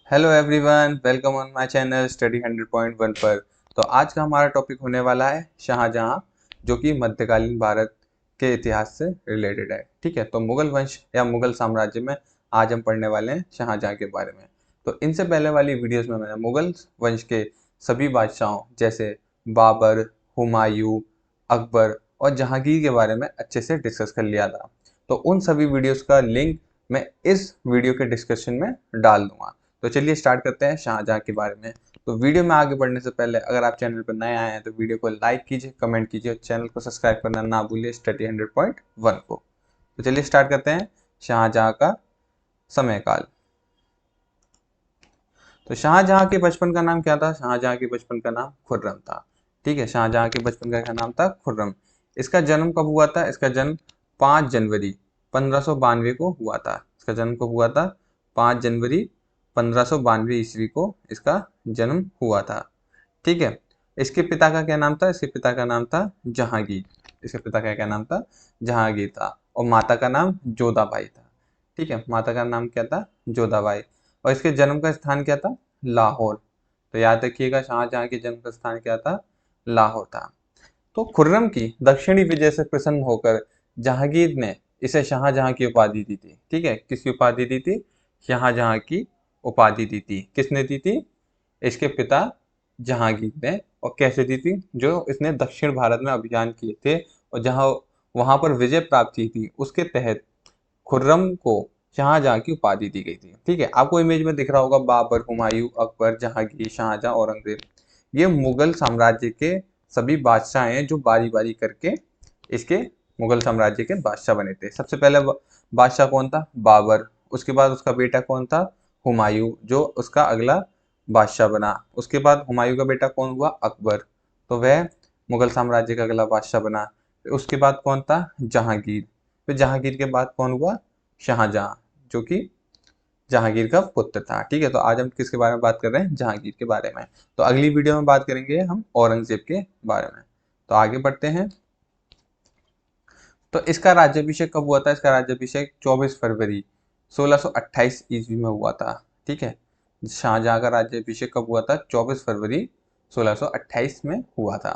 Hello everyone, welcome on my channel study 100.1 पर। तो आज का हमारा टॉपिक होने वाला है शाहजहां, जो कि मध्यकालीन भारत के इतिहास से रिलेटेड है। ठीक है, तो मुगल वंश या मुगल साम्राज्य में आज हम पढ़ने वाले हैं शाहजहां के बारे में। तो इनसे पहले वाली वीडियोस में मैंने मुगल वंश के सभी बादशाहों जैसे बाबर, हुमायूं, अकबर और जहांगीर के बारे में अच्छे से डिस्कस कर लिया था। तो उन सभी वीडियोस का लिंक मैं इस वीडियो के डिस्क्रिप्शन में डाल दूंगा। तो चलिए स्टार्ट करते हैं शाहजहां के बारे में। तो वीडियो में आगे बढ़ने से पहले अगर आप चैनल पर नए आए हैं तो वीडियो को लाइक कीजिए, कमेंट कीजिए और चैनल को सब्सक्राइब करना ना भूलिए स्टडी 100.1 को। तो चलिए स्टार्ट करते हैं शाहजहां का समय काल। तो शाहजहां के बचपन का नाम क्या था? शाहजहां के बचपन का नाम खुर्रम था। ठीक है, शाहजहां के बचपन का क्या नाम था? खुर्रम। इसका जन्म कब हुआ था? इसका जन्म 5 जनवरी 1592 को हुआ था। इसका जन्म कब हुआ था? 5 जनवरी 1592 ईस्वी को इसका जन्म हुआ था। ठीक है, इसके पिता का क्या नाम था? इसके पिता का नाम था जहांगीर। इसके पिता का क्या नाम था? जहांगीर था। और माता का नाम जोधाबाई था। ठीक है, माता का नाम क्या था? जोधाबाई। और इसके जन्म का स्थान क्या था? लाहौर। तो याद रखिएगा, शाहजहां के जन्म का स्थान क्या था? लाहौर था। तो खुर्रम की दक्षिणी विजय से प्रसन्न होकर जहांगीर ने इसे शाहजहां की उपाधि दी थी। ठीक है, किसकी उपाधि दी थी? शाहजहां की उपाधि दी थी। किसने दी थी? इसके पिता जहांगीर ने। और कैसे दी थी? जो इसने दक्षिण भारत में अभियान किए थे और जहां वहां पर विजय प्राप्त की थी उसके तहत खुर्रम को शाहजहां की उपाधि दी गई थी। ठीक है, आपको इमेज में दिख रहा होगा बाबर, हुमायूं, अकबर, जहांगीर, शाहजहां, औरंगजेब। ये मुगल साम्राज्य के सभी बादशाह हैं जो बारी बारी करके इसके मुगल साम्राज्य के बादशाह बने थे। सबसे पहले बादशाह कौन था? बाबर। उसके बाद उसका बेटा कौन था? हुमायूं, जो उसका अगला बादशाह बना। उसके बाद हुमायूं का बेटा कौन हुआ? अकबर। तो वह मुगल साम्राज्य का अगला बादशाह बना। फिर उसके बाद कौन था? जहांगीर। फिर जहांगीर के बाद कौन हुआ? शाहजहां, जो कि जहांगीर का पुत्र था। ठीक है, तो आज हम किसके बारे में बात कर रहे हैं? जहांगीर के बारे में। तो अगली वीडियो में बात करेंगे हम औरंगजेब के बारे में। तो आगे बढ़ते हैं। तो इसका राज्याभिषेक कब हुआ था? इसका राज्याभिषेक 24 फरवरी 1628 ईस्वी में हुआ था। ठीक है, शाहजहां का राज्याभिषेक कब हुआ था? 24 फरवरी 1628 में हुआ था।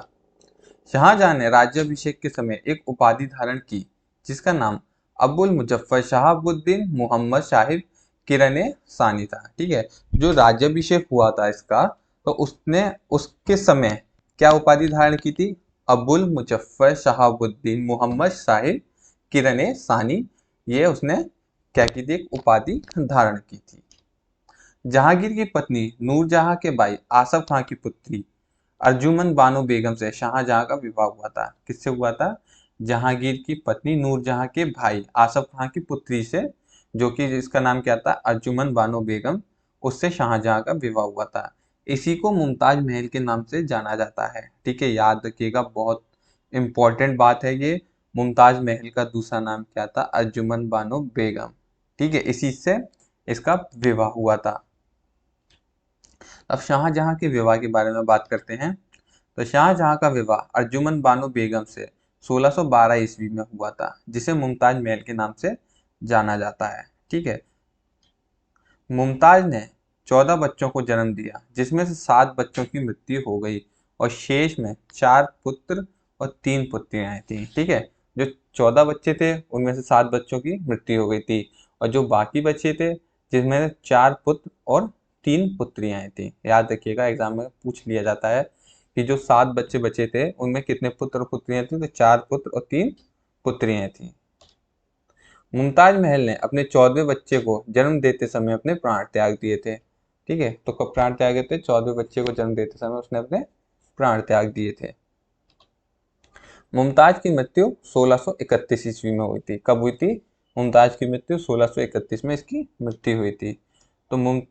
शाहजहां ने राज्याभिषेक के समय एक उपाधि धारण की जिसका नाम अबुल मुजफ्फर शहाबुद्दीन मोहम्मद साहिब किरने सानी था। ठीक है, जो राज्याभिषेक हुआ था इसका, तो उसने उसके समय क्या उपाधि धारण की थी? अबुल मुजफ्फर शहाबुद्दीन मोहम्मद साहिब किरने सानी। ये उसने क्या की थी? एक उपाधि धारण की थी। जहांगीर की पत्नी नूरजहां के भाई आसफ खां की पुत्री अर्जुमन बानो बेगम से शाहजहां का विवाह हुआ था। किससे हुआ था? जहांगीर की पत्नी नूरजहां के भाई आसफ खां की पुत्री से, जो कि जिसका नाम क्या था? अर्जुमन बानो बेगम। उससे शाहजहां का विवाह हुआ था। इसी को मुमताज महल के नाम से जाना जाता है। ठीक है, याद रखिएगा, बहुत इंपॉर्टेंट बात है ये। मुमताज महल का दूसरा नाम क्या था? अर्जुमन बानो बेगम। ठीक है, इसी से इसका विवाह हुआ था। अब शाहजहां के विवाह के बारे में बात करते हैं। तो शाहजहां का विवाह अर्जुमन बानो बेगम से 1612 ईस्वी में हुआ था, जिसे मुमताज महल के नाम से जाना जाता है। ठीक है, मुमताज ने 14 बच्चों को जन्म दिया, जिसमें से 7 बच्चों की मृत्यु हो गई और शेष में 4 पुत्र और 3 पुत्रियां थीं। ठीक है, जो 14 बच्चे थे उनमें से 7 बच्चों की मृत्यु हो गई थी और जो बाकी बचे थे, जिसमें 4 पुत्र और 3 पुत्रियां थीं। याद रखिएगा, एग्जाम में पूछ लिया जाता है कि जो 7 बच्चे बचे थे उनमें कितने पुत्र और पुत्रियां थी? तो 4 पुत्र और 3 पुत्रियां थीं। मुमताज महल ने अपने 14वें बच्चे को जन्म देते समय अपने प्राण त्याग दिए थे। ठीक है, तो कब प्राण त्यागे थे? 14वें बच्चे को जन्म देते समय उसने अपने प्राण त्याग दिए थे। मुमताज की मृत्यु 1631 ईस्वी में हुई थी। कब हुई थी? मुमताज की मृत्यु 1631 में इसकी मृत्यु हुई थी। तो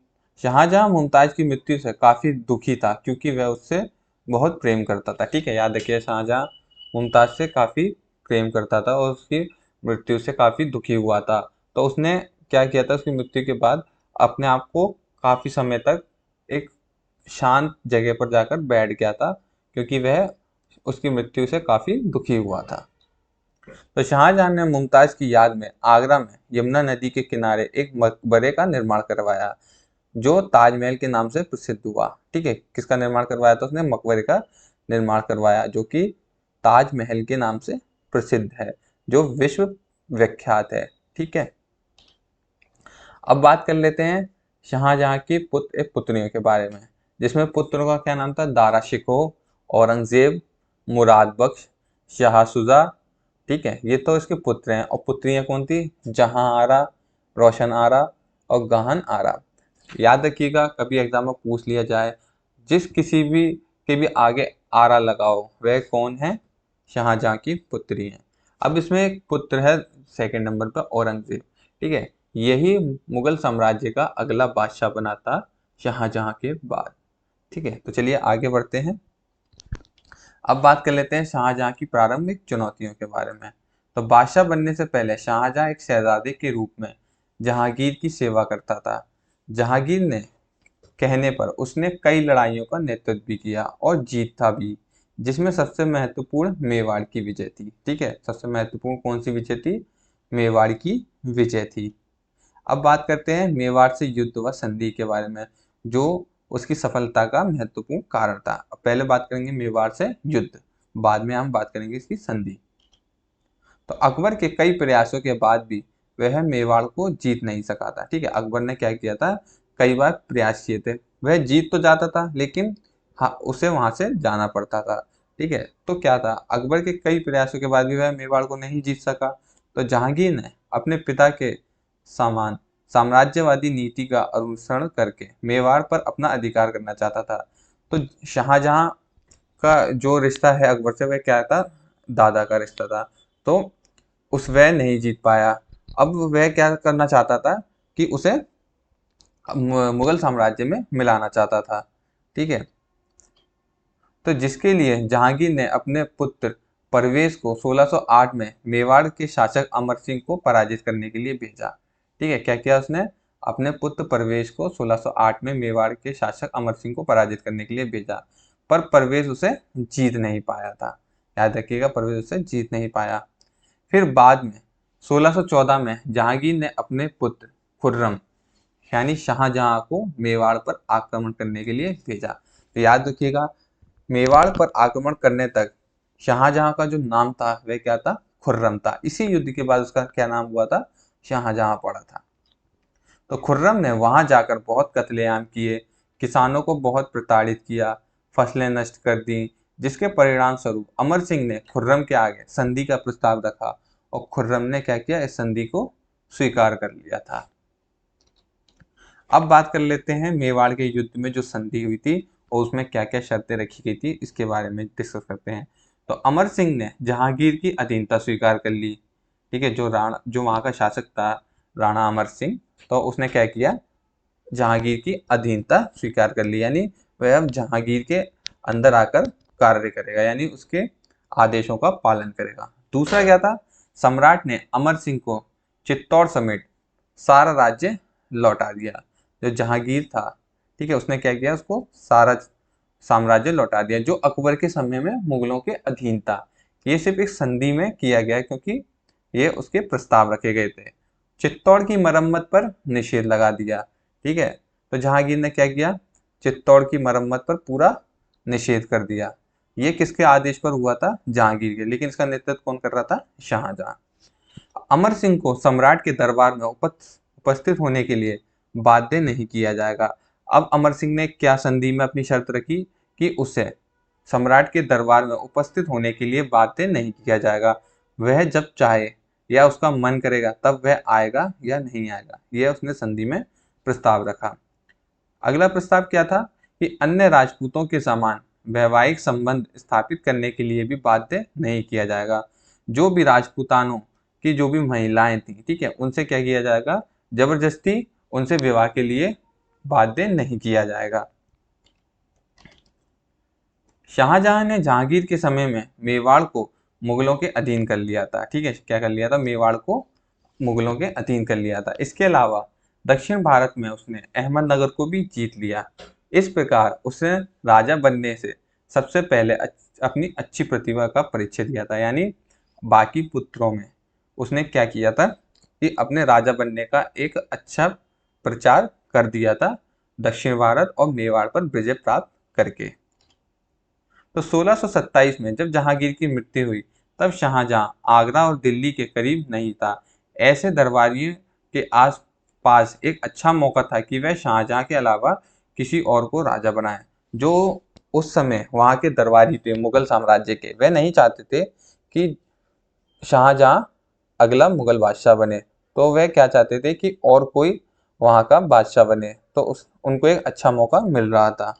शाहजहां मुमताज की मृत्यु से काफी दुखी था क्योंकि वह उससे बहुत प्रेम करता था। ठीक है, याद रखिए, शाहजहां मुमताज से काफी प्रेम करता था और उसकी मृत्यु से काफी दुखी हुआ था। तो उसने क्या किया था? उसकी मृत्यु के बाद अपने आप को काफी समय तक एक शांत जगह पर जाकर बैठ गया था क्योंकि वह उसकी मृत्यु से काफी दुखी हुआ था। तो शाहजहां ने मुमताज की याद में आगरा में यमुना नदी के किनारे एक मकबरे का निर्माण करवाया। जो ताजमहल के नाम से प्रसिद्ध हुआ। ठीक है, किसका निर्माण करवाया था उसने? मकबरे का निर्माण करवाया, जो कि ताजमहल के नाम से प्रसिद्ध है, जो विश्व विख्यात है। ठीक है, अब बात कर लेते हैं शाहजहां की पुत्र पुत्रियों के बारे में, जिसमें पुत्रों का क्या नाम था? दारा शिकोह, औरंगजेब, मुराद बख्श, शाह शुजा। ठीक है, ये तो इसके पुत्र हैं। और पुत्रियां कौन थी? जहां आरा, रोशन आरा और गहन आरा। याद रखिएगा, कभी एग्जाम में पूछ लिया जाए, जिस किसी भी के भी आगे आरा लगाओ, वह कौन है? शाहजहां की पुत्री है। अब इसमें एक पुत्र है सेकंड नंबर पर, औरंगजेब। ठीक है, यही मुगल साम्राज्य का अगला बादशाह बना था शाहजहां के बाद। ठीक है, तो चलिए आगे बढ़ते हैं। अब बात कर लेते हैं शाहजहां की प्रारंभिक चुनौतियों के बारे में। तो बादशाह बनने से पहले शाहजहां एक शहजादे के रूप में जहांगीर की सेवा करता था। जहांगीर ने कहने पर उसने कई लड़ाइयों का नेतृत्व भी किया और जीता भी, जिसमें सबसे महत्वपूर्ण मेवाड़ की विजय थी। ठीक है, सबसे महत्वपूर्ण कौन सी विजय थी? मेवाड़ की विजय थी। अब बात करते हैं मेवाड़ से युद्ध व संधि के बारे में, जो उसकी सफलता का महत्वपूर्ण कारण था। अब पहले बात करेंगे मेवाड़ से युद्ध, बाद में हम बात करेंगे इसकी संधि। तो अकबर के कई प्रयासों के बाद भी वह मेवाड़ को जीत नहीं सका था। ठीक है, अकबर ने क्या किया था? कई बार प्रयास किए थे, वह जीत तो जाता था, लेकिन हाँ, उसे वहां से जाना पड़ता था। ठीक है, तो क्या था, अकबर के कई प्रयासों के बाद भी वह मेवाड़ को नहीं जीत सका। तो जहांगीर ने अपने पिता के समान साम्राज्यवादी नीति का अनुसरण करके मेवाड़ पर अपना अधिकार करना चाहता था। तो शाहजहां का जो रिश्ता है अकबर से, वह क्या था? दादा का रिश्ता था। तो उस वह नहीं जीत पाया। अब वह क्या करना चाहता था कि उसे मुगल साम्राज्य में मिलाना चाहता था। ठीक है, तो जिसके लिए जहांगीर ने अपने पुत्र परवेज को 1608 में मेवाड़ के शासक अमर सिंह को पराजित करने के लिए भेजा। ठीक है, क्या किया उसने? अपने पुत्र परवेज को 1608 में मेवाड़ के शासक अमर सिंह को पराजित करने के लिए भेजा, पर परवेज उसे जीत नहीं पाया था। याद रखिएगा, परवेज उसे जीत नहीं पाया। फिर बाद में 1614 में जहांगीर ने अपने पुत्र खुर्रम यानी शाहजहां को मेवाड़ पर आक्रमण करने के लिए भेजा। तो याद रखिएगा, मेवाड़ पर आक्रमण करने तक शाहजहां का जो नाम था वह क्या था? खुर्रम था। इसी युद्ध के बाद उसका क्या नाम हुआ था? शाहजहां पड़ा था। तो खुर्रम ने वहां जाकर बहुत कत्लेआम किए, किसानों को बहुत प्रताड़ित किया, फसलें नष्ट कर दी, जिसके परिणाम स्वरूप अमर सिंह ने खुर्रम के आगे संधि का प्रस्ताव रखा और खुर्रम ने क्या किया? इस संधि को स्वीकार कर लिया था। अब बात कर लेते हैं मेवाड़ के युद्ध में जो संधि हुई थी और उसमें क्या क्या शर्तें रखी गई थी, इसके बारे में डिस्कस करते हैं। तो अमर सिंह ने जहांगीर की अधीनता स्वीकार कर ली। ठीक है, जो वहां का शासक था राणा अमर सिंह, तो उसने क्या किया? जहांगीर की अधीनता स्वीकार कर ली, यानी वह अब जहांगीर के अंदर आकर कार्य करेगा, यानी उसके आदेशों का पालन करेगा। दूसरा क्या था? सम्राट ने अमर सिंह को चित्तौड़ समेत सारा राज्य लौटा दिया। जो जहांगीर था, ठीक है, उसने क्या किया? उसको सारा साम्राज्य लौटा दिया, जो अकबर के समय में मुगलों के अधीन था। ये सिर्फ एक संधि में किया गया, क्योंकि ये उसके प्रस्ताव रखे गए थे। चित्तौड़ की मरम्मत पर निषेध लगा दिया। ठीक है, तो जहांगीर ने क्या किया? चित्तौड़ की मरम्मत पर पूरा निषेध कर दिया। ये किसके आदेश पर हुआ था? जहांगीर के, लेकिन इसका नेतृत्व कौन कर रहा था? शाहजहां। अमर सिंह को सम्राट के दरबार में उपस्थित होने के लिए बाध्य नहीं किया जाएगा। अब अमर सिंह ने क्या संधि में अपनी शर्त रखी कि उसे सम्राट के दरबार में उपस्थित होने के लिए बाध्य नहीं किया जाएगा। वह जब चाहे या उसका मन करेगा तब वह आएगा या नहीं आएगा, यह उसने संधि में प्रस्ताव रखा। अगला प्रस्ताव क्या था? कि अन्य राजपूतों के समान वैवाहिक संबंध स्थापित करने के लिए भी बाध्य नहीं किया जाएगा। जो भी राजपूतानों की जो भी महिलाएं थी, ठीक है, उनसे क्या किया जाएगा? जबरदस्ती उनसे विवाह के लिए बाध्य नहीं किया जाएगा। शाहजहां ने जहांगीर के समय में मेवाड़ को मुगलों के अधीन कर लिया था। ठीक है, क्या कर लिया था? मेवाड़ को मुगलों के अधीन कर लिया था। इसके अलावा दक्षिण भारत में उसने अहमदनगर को भी जीत लिया। इस प्रकार उसने राजा बनने से सबसे पहले अपनी अच्छी प्रतिभा का परिचय दिया था, यानी बाकी पुत्रों में उसने क्या किया था कि अपने राजा बनने का एक अच्छा प्रचार कर दिया था दक्षिण भारत और मेवाड़ पर विजय प्राप्त करके। तो 1627 में जब जहांगीर की मृत्यु हुई तब शाहजहां आगरा और दिल्ली के करीब नहीं था। ऐसे दरबारियों के आस पास एक अच्छा मौका था कि वह शाहजहां के अलावा किसी और को राजा बनाए। जो उस समय वहां के दरबारी थे मुगल साम्राज्य के, वह नहीं चाहते थे कि शाहजहां अगला मुगल बादशाह बने, तो वह क्या चाहते थे कि और कोई वहां का बादशाह बने। तो उनको एक अच्छा मौका मिल रहा था।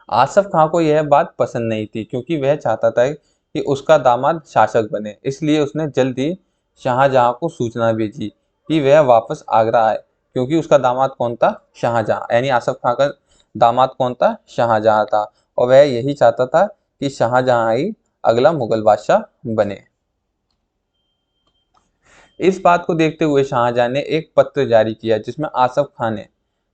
आसफ खां को यह बात पसंद नहीं थी क्योंकि वह चाहता था कि उसका दामाद शासक बने। इसलिए उसने जल्द ही शाहजहां को सूचना भेजी कि वह वापस आगरा आए, क्योंकि उसका दामाद कौन था? शाहजहां। यानी आसफ खां का दामाद कौन था? शाहजहां था। और वह यही चाहता था कि शाहजहां ही अगला मुगल बादशाह बने। इस बात को देखते हुए शाहजहां ने एक पत्र जारी किया जिसमें आसफ खान ने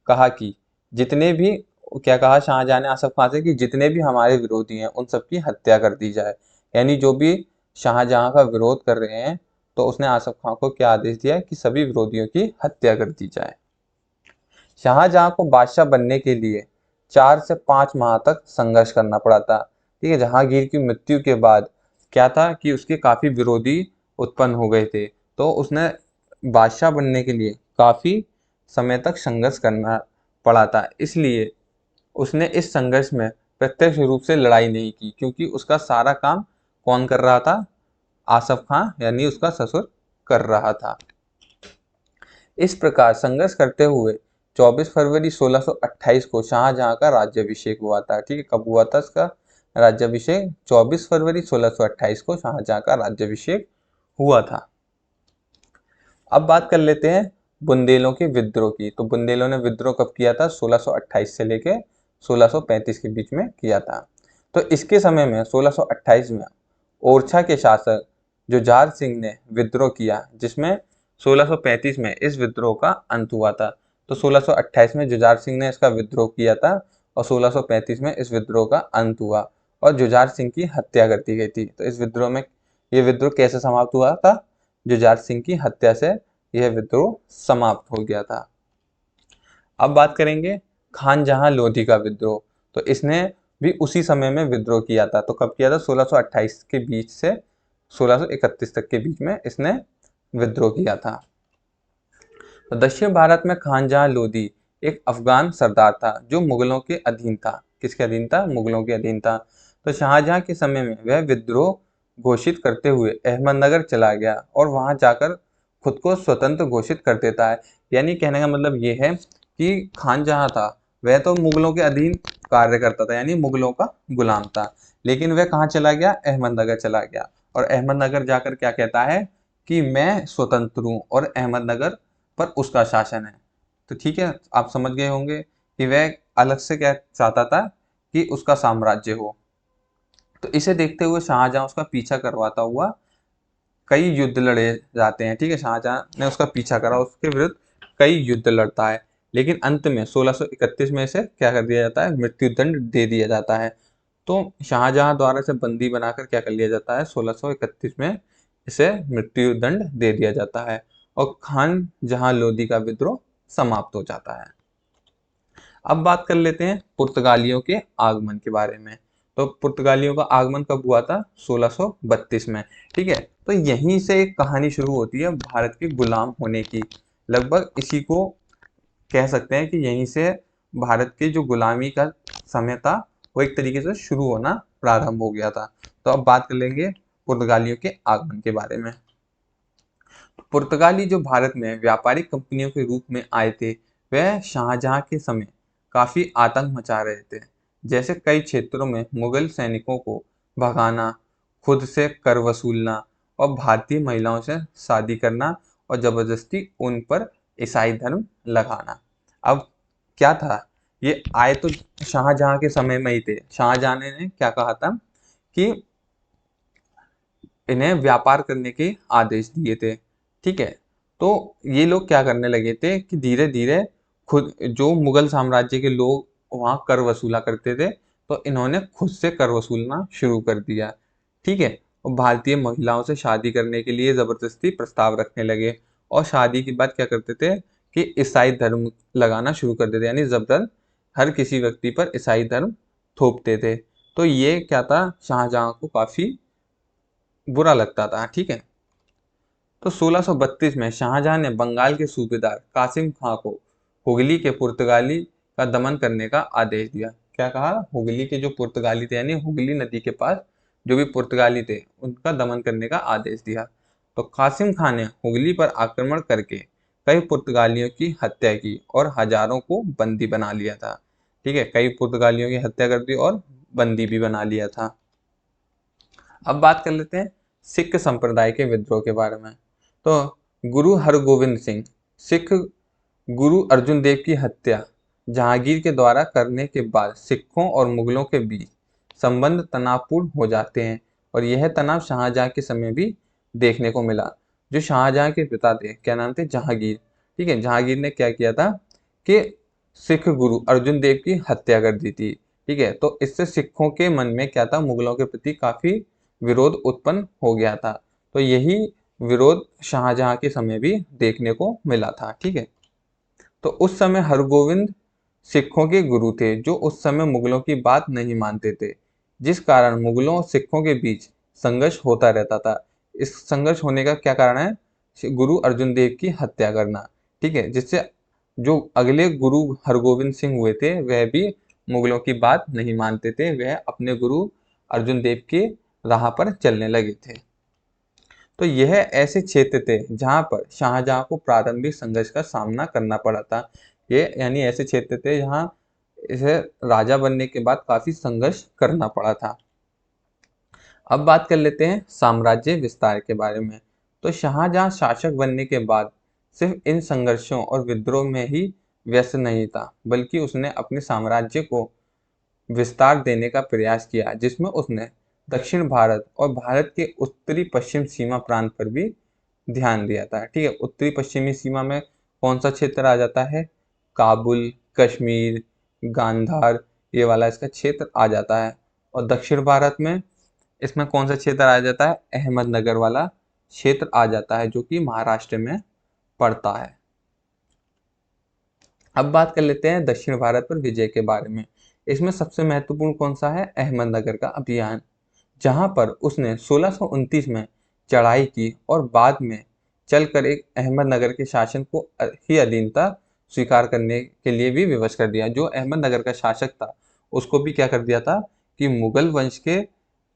कहा कि जितने भी क्या कहा शाहजहां ने आसफ खान से कि जितने भी हमारे विरोधी हैं उन सबकी हत्या कर दी जाए। यानी जो भी शाहजहां का विरोध कर रहे हैं, तो उसने आसफ खान को क्या आदेश दिया कि सभी विरोधियों की हत्या कर दी जाए। शाहजहां को बादशाह बनने के लिए 4 से 5 माह तक संघर्ष करना पड़ा था। ठीक है, जहांगीर की मृत्यु के बाद क्या था कि उसके काफी विरोधी उत्पन्न हो गए थे, तो उसने बादशाह बनने के लिए काफी समय तक संघर्ष करना पड़ा था। इसलिए उसने इस संघर्ष में प्रत्यक्ष रूप से लड़ाई नहीं की, क्योंकि उसका सारा काम कौन कर रहा था? आसफ खान यानी उसका ससुर कर रहा था। इस प्रकार संघर्ष करते हुए 24 फरवरी 1628 को शाहजहां का राज्याभिषेक हुआ था। ठीक है, कब हुआ था इसका राज्याभिषेक? 24 फरवरी 1628 को शाहजहां का राज्याभिषेक हुआ था। अब बात कर लेते हैं बुंदेलों के विद्रोह की। तो बुंदेलों ने विद्रोह कब किया था? 1628 से लेके 1635 के बीच में किया था। तो इसके समय में 1628 में ओरछा के शासक जुझार सिंह ने विद्रोह किया, जिसमें 1635 में इस विद्रोह का अंत हुआ था। तो 1628 में जुझार सिंह ने इसका विद्रोह किया था और 1635 में इस विद्रोह का अंत हुआ और जुझार सिंह की हत्या कर दी गई थी। तो इस विद्रोह में ये विद्रोह कैसे समाप्त हुआ था? जुझार सिंह की हत्या से यह विद्रोह समाप्त हो गया था। अब बात करेंगे खान जहां लोधी का विद्रोह। तो इसने भी उसी समय में विद्रोह किया था। तो कब किया था? 1628 के बीच से 1631 तक के बीच में इसने विद्रोह किया था। तो दक्षिण भारत में खान जहां लोधी एक अफगान सरदार था जो मुगलों के अधीन था। किसके अधीन था? मुगलों के अधीन था। तो शाहजहां के समय में वह विद्रोह घोषित करते हुए अहमदनगर चला गया और वहां जाकर खुद को स्वतंत्र घोषित कर देता है। यानी कहने का मतलब ये है कि खान जहां था वह तो मुगलों के अधीन कार्य करता था, यानी मुगलों का गुलाम था, लेकिन वह कहाँ चला गया? अहमदनगर चला गया। और अहमदनगर जाकर क्या कहता है कि मैं स्वतंत्र हूँ और अहमदनगर पर उसका शासन है। तो ठीक है, आप समझ गए होंगे कि वह अलग से क्या चाहता था कि उसका साम्राज्य हो। तो इसे देखते हुए शाहजहां उसका पीछा करवाता हुआ कई युद्ध लड़े जाते हैं। ठीक है, शाहजहां ने उसका पीछा करा, उसके विरुद्ध कई युद्ध लड़ता है, लेकिन अंत में 1631 में इसे क्या कर दिया जाता है? मृत्यु दंड दे दिया जाता है। तो शाहजहां द्वारा इसे बंदी बनाकर क्या कर लिया जाता है? 1631 में इसे मृत्यु दंड दे दिया जाता है और खान जहां लोधी का विद्रोह समाप्त हो जाता है। अब बात कर लेते हैं पुर्तगालियों के आगमन के बारे में। तो पुर्तगालियों का आगमन कब हुआ था? 1632 में। ठीक है, तो यहीं से एक कहानी शुरू होती है भारत के गुलाम होने की। लगभग इसी को कह सकते हैं कि यहीं से भारत के जो गुलामी का समय था वो एक तरीके से शुरू होना प्रारंभ हो गया था। तो अब बात कर लेंगे पुर्तगालियों के आगमन के बारे में। पुर्तगाली जो भारत में व्यापारिक कंपनियों के रूप में आए थे, वह शाहजहां के समय काफी आतंक मचा रहे थे। जैसे कई क्षेत्रों में मुगल सैनिकों को भगाना, खुद से कर वसूलना और भारतीय महिलाओं से शादी करना और जबरदस्ती उन पर ईसाई धर्म लगाना। अब क्या था? ये आए तो शाहजहां के समय में ही थे। शाहजहां ने क्या कहा था कि इन्हें व्यापार करने के आदेश दिए थे। ठीक है, तो ये लोग क्या करने लगे थे कि धीरे धीरे खुद जो मुगल साम्राज्य के लोग वहां कर वसूला करते थे, तो इन्होंने खुद से कर वसूलना शुरू कर दिया। ठीक है, और भारतीय महिलाओं से शादी करने के लिए जबरदस्ती प्रस्ताव रखने लगे और शादी के बाद क्या करते थे कि ईसाई धर्म लगाना शुरू कर देते, यानी जबरन हर किसी व्यक्ति पर ईसाई धर्म थोपते थे। तो ये क्या था, शाहजहां को काफी बुरा लगता था। ठीक है, तो 1632 में शाहजहां ने बंगाल के सूबेदार कासिम खां को हुगली के पुर्तगाली का दमन करने का आदेश दिया। क्या कहा, हुगली के जो पुर्तगाली थे, यानी हुगली नदी के पास जो भी पुर्तगाली थे उनका दमन करने का आदेश दिया। तो कासिम खां ने हुगली पर आक्रमण करके कई पुर्तगालियों की हत्या की और हजारों को बंदी बना लिया था। ठीक है, कई पुर्तगालियों की हत्या कर दी और बंदी भी बना लिया था। अब बात कर लेते हैं सिख संप्रदाय के विद्रोह के बारे में। तो गुरु हरगोविंद सिंह सिख गुरु अर्जुन देव की हत्या जहांगीर के द्वारा करने के बाद सिखों और मुगलों के बीच संबंध तनावपूर्ण हो जाते हैं, और यह तनाव शाहजहां के समय भी देखने को मिला। जो शाहजहां के पिता थे, क्या नाम थे, जहांगीर। ठीक है, जहांगीर ने क्या किया था कि सिख गुरु अर्जुन देव की हत्या कर दी थी। ठीक है, तो इससे सिखों के मन में क्या था, मुगलों के प्रति काफी विरोध उत्पन्न हो गया था। तो यही विरोध शाहजहां के समय भी देखने को मिला था। ठीक है, तो उस समय हरगोविंद सिखों के गुरु थे जो उस समय मुगलों की बात नहीं मानते थे, जिस कारण मुगलों और सिखों के बीच संघर्ष होता रहता था। इस संघर्ष होने का क्या कारण है, गुरु अर्जुन देव की हत्या करना। ठीक है, जिससे जो अगले गुरु हरगोविंद सिंह हुए थे वह भी मुगलों की बात नहीं मानते थे, वह अपने गुरु अर्जुन देव के राह पर चलने लगे थे। तो यह ऐसे क्षेत्र थे जहां पर शाहजहां को प्रारंभिक संघर्ष का सामना करना पड़ा था। ये यानी ऐसे क्षेत्र थे जहां इसे राजा बनने के बाद काफी संघर्ष करना पड़ा था। अब बात कर लेते हैं साम्राज्य विस्तार के बारे में। तो शाहजहां शासक बनने के बाद सिर्फ इन संघर्षों और विद्रोह में ही व्यस्त नहीं था, बल्कि उसने अपने साम्राज्य को विस्तार देने का प्रयास किया, जिसमें उसने दक्षिण भारत और भारत के उत्तरी पश्चिम सीमा प्रांत पर भी ध्यान दिया था। ठीक है, उत्तरी पश्चिमी सीमा में कौन सा क्षेत्र आ जाता है, काबुल, कश्मीर, गांधार, ये वाला इसका क्षेत्र आ जाता है। और दक्षिण भारत में इसमें कौन सा क्षेत्र आ जाता है, अहमदनगर वाला क्षेत्र आ जाता है, जो कि महाराष्ट्र में पड़ता है। अब बात कर लेते हैं दक्षिण भारत पर विजय के बारे में। इसमें सबसे महत्वपूर्ण कौन सा है, अहमदनगर का अभियान, जहां पर उसने 1629 में चढ़ाई की और बाद में चलकर एक अहमदनगर के शासन को ही अधीनता स्वीकार करने के लिए भी विवश कर दिया। जो अहमदनगर का शासक था उसको भी क्या कर दिया था कि मुगल वंश के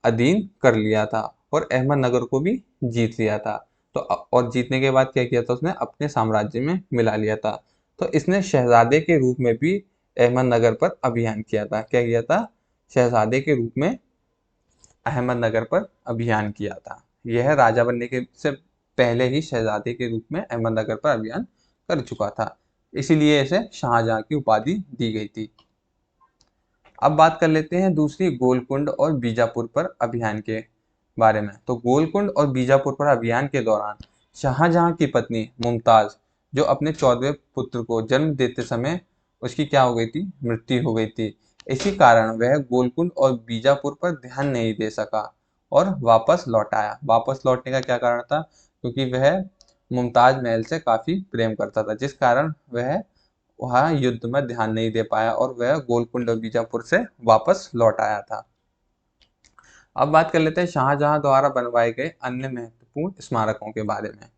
अधीन कर लिया था और अहमदनगर को भी जीत लिया था। तो और जीतने के बाद क्या किया था, उसने अपने साम्राज्य में मिला लिया था। तो इसने शहजादे के रूप में भी अहमदनगर पर अभियान किया था। क्या किया था, शहजादे के रूप में अहमदनगर पर अभियान किया था। यह राजा बनने के से पहले ही शहजादे के रूप में अहमदनगर पर अभियान कर चुका था, इसीलिए इसे शाहजहां की उपाधि दी गई थी। अब बात कर लेते हैं दूसरी गोलकुंड और बीजापुर पर अभियान के बारे में। तो गोलकुंड और बीजापुर पर अभियान के दौरान शाहजहां की पत्नी मुमताज, जो अपने 14वें पुत्र को जन्म देते समय उसकी क्या हो गई थी, मृत्यु हो गई थी। इसी कारण वह गोलकुंड और बीजापुर पर ध्यान नहीं दे सका और वापस लौट आया। वापस लौटने का क्या कारण था, क्योंकि वह मुमताज महल से काफी प्रेम करता था, जिस कारण वह वहां युद्ध में ध्यान नहीं दे पाया और वह गोलकुंड और बीजापुर से वापस लौट आया था। अब बात कर लेते हैं शाहजहां द्वारा बनवाए गए अन्य महत्वपूर्ण स्मारकों के बारे में।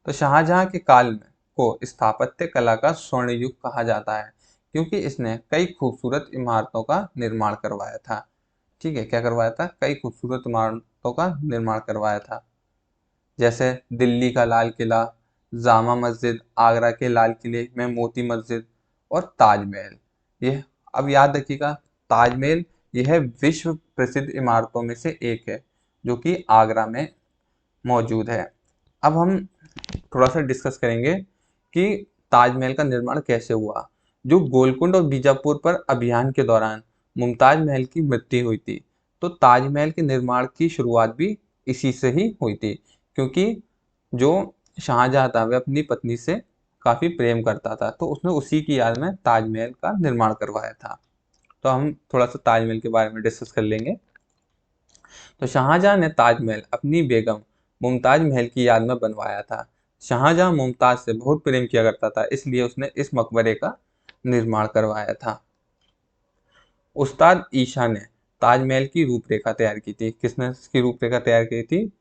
तो शाहजहां के काल में को स्थापत्य कला का स्वर्ण युग कहा जाता है, क्योंकि इसने कई खूबसूरत इमारतों का निर्माण करवाया था। ठीक है, क्या करवाया था, कई खूबसूरत इमारतों का निर्माण करवाया था, जैसे दिल्ली का लाल किला, जामा मस्जिद, आगरा के लाल किले में मोती मस्जिद और ताजमहल। यह अब याद रखिएगा, ताजमहल यह विश्व प्रसिद्ध इमारतों में से एक है जो कि आगरा में मौजूद है। अब हम थोड़ा सा डिस्कस करेंगे कि ताजमहल का निर्माण कैसे हुआ। जो गोलकुंड और बीजापुर पर अभियान के दौरान मुमताज महल की मृत्यु हुई थी, तो ताजमहल के निर्माण की शुरुआत भी इसी से ही हुई थी, क्योंकि जो शाहजहां था वह अपनी पत्नी से काफी प्रेम करता था, तो उसने उसी की याद में ताजमहल का निर्माण करवाया था। तो हम थोड़ा सा ताजमहल के बारे में डिस्कस कर लेंगे। तो शाहजहां ने ताजमहल अपनी बेगम मुमताज महल की याद में बनवाया था। शाहजहां मुमताज से बहुत प्रेम किया करता था, इसलिए उसने इस मकबरे का निर्माण करवाया था। उस्ताद ईशा ने ताजमहल की रूपरेखा तैयार की थी। किसने इसकी रूपरेखा तैयार की थी?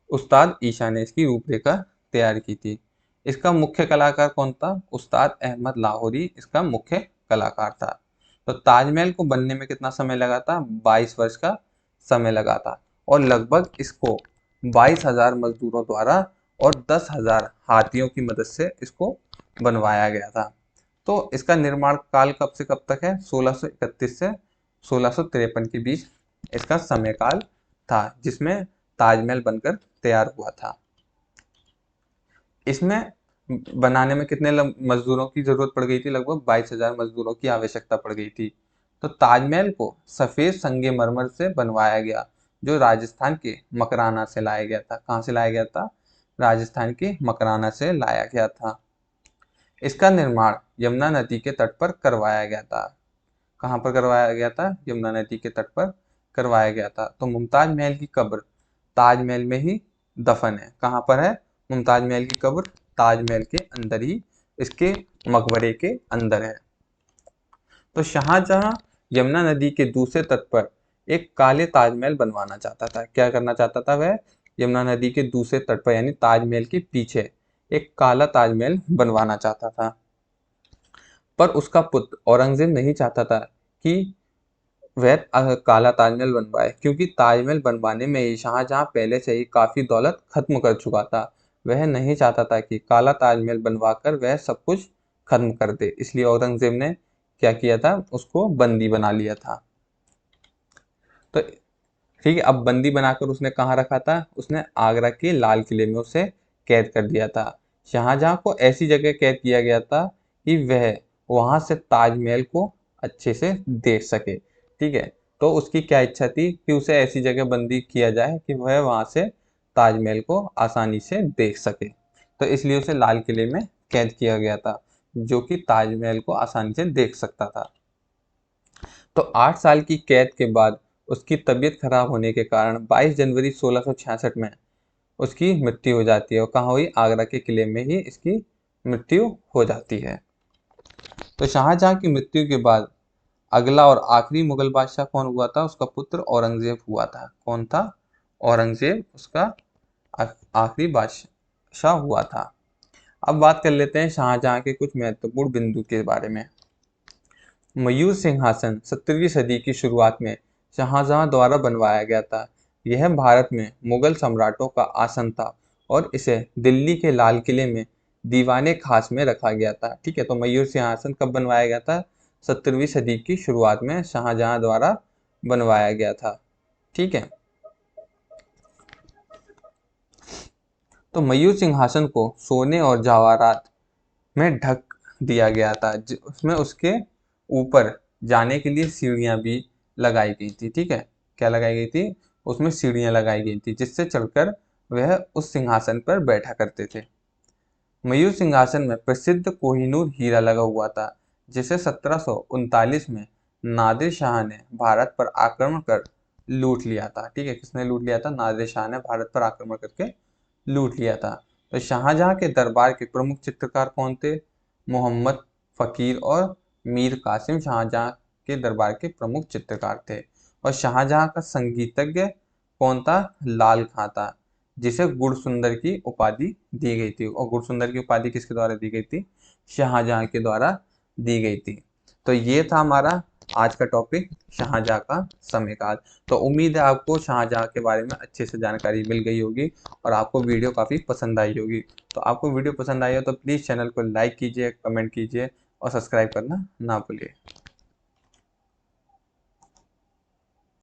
उस्ताद ईशा ने इसकी रूपरेखा तैयार की थी। इसका मुख्य कलाकार कौन था? उस्ताद अहमद लाहौरी इसका मुख्य कलाकार था। तो ताजमहल को बनने में कितना समय लगा था? 22 वर्ष का समय लगा था, और लगभग इसको 22,000 मजदूरों द्वारा और 10,000 हाथियों की मदद से इसको बनवाया गया था। तो इसका निर्माण काल कब से कब तक है? 1631 से 1653 के बीच इसका समय काल था, जिसमें ताजमहल बनकर तैयार हुआ था। इसमें बनाने में कितने मजदूरों की जरूरत पड़ गई थी? लगभग 22,000 मजदूरों की आवश्यकता पड़ गई थी। तो ताजमहल को सफेद संगमरमर से बनवाया गया, जो राजस्थान के मकराना से लाया गया था। कहाँ से लाया गया था? राजस्थान के मकराना से लाया गया था। इसका निर्माण यमुना नदी के तट पर करवाया गया था। कहाँ पर करवाया गया था? यमुना नदी के तट पर करवाया गया था। तो मुमताज महल की कब्र ताजमहल में ही दफन है। कहाँ पर है मुमताज महल की कब्र? ताजमहल के अंदर ही, इसके मकबरे के अंदर है। तो शाहजहां यमुना नदी के दूसरे तट पर एक काले ताजमहल बनवाना चाहता था। क्या करना चाहता था वह? यमुना नदी के दूसरे तट पर यानी ताजमहल के पीछे एक काला ताजमहल बनवाना चाहता था। पर उसका पुत्र औरंगजेब नहीं चाहता था कि वह काला ताजमहल बनवाए, क्योंकि ताजमहल बनवाने में ही शाहजहां पहले से ही काफी दौलत खत्म कर चुका था। वह नहीं चाहता था कि काला ताजमहल बनवाकर वह सब कुछ खत्म कर दे, इसलिए औरंगजेब ने क्या किया था? उसको बंदी बना लिया था। तो ठीक है, अब बंदी बनाकर उसने कहाँ रखा था? उसने आगरा के लाल किले में उसे कैद कर दिया था। शाहजहां को ऐसी जगह कैद किया गया था कि वह वहां से ताजमहल को अच्छे से देख सके। ठीक है, तो उसकी क्या इच्छा थी कि उसे ऐसी जगह बंदी किया जाए कि वह वहां से ताजमहल को आसानी से देख सके। तो इसलिए उसे लाल किले में कैद किया गया था, जो कि ताजमहल को आसानी से देख सकता था। तो 8 साल की कैद के बाद उसकी तबीयत खराब होने के कारण 22 जनवरी 1666 में उसकी मृत्यु हो जाती है। और कहाँ हुई? आगरा के किले में ही इसकी मृत्यु हो जाती है। तो शाहजहां की मृत्यु के बाद अगला और आखिरी मुगल बादशाह कौन हुआ था? उसका पुत्र औरंगजेब हुआ था। कौन था? औरंगजेब उसका आखिरी बादशाह हुआ था। अब बात कर लेते हैं शाहजहां के कुछ महत्वपूर्ण बिंदु के बारे में। मयूर सिंहासन 17वीं सदी की शुरुआत में शाहजहां द्वारा बनवाया गया था। यह भारत में मुगल सम्राटों का आसन था और इसे दिल्ली के लाल किले में दीवाने खास में रखा गया था। ठीक है, तो मयूर सिंहासन कब बनवाया गया था? 17वीं सदी की शुरुआत में शाहजहां द्वारा बनवाया गया था। ठीक है, तो मयूर सिंहासन को सोने और जवाहरात में ढक दिया गया था। उसमें उसके ऊपर जाने के लिए सीढ़ियां भी लगाई गई थी। ठीक है, क्या लगाई गई थी? उसमें सीढ़ियां लगाई गई थी, जिससे चढ़कर वह उस सिंहासन पर बैठा करते थे। मयूर सिंहासन में प्रसिद्ध कोहिनूर हीरा लगा हुआ था, जिसे 1739 में नादिर शाह ने भारत पर आक्रमण कर लूट लिया था। ठीक है, किसने लूट लिया था? नादिर शाह ने भारत पर आक्रमण करके लूट लिया था। तो शाहजहां के दरबार के प्रमुख चित्रकार कौन थे? मोहम्मद फकीर और मीर कासिम शाहजहां के दरबार के प्रमुख चित्रकार थे। और शाहजहां का संगीतज्ञ कौन था? लाल खां था, जिसे गुणसुंदर की उपाधि दी गई थी। और गुणसुंदर की उपाधि किसके द्वारा दी गई थी? शाहजहां के द्वारा दी गई थी। तो ये था हमारा आज का टॉपिक, शाहजहां का समयकाल। तो उम्मीद है आपको शाहजहां के बारे में अच्छे से जानकारी मिल गई होगी और आपको वीडियो काफ़ी पसंद आई होगी। तो आपको वीडियो पसंद आई हो तो प्लीज़ चैनल को लाइक कीजिए, कमेंट कीजिए और सब्सक्राइब करना ना भूलिए।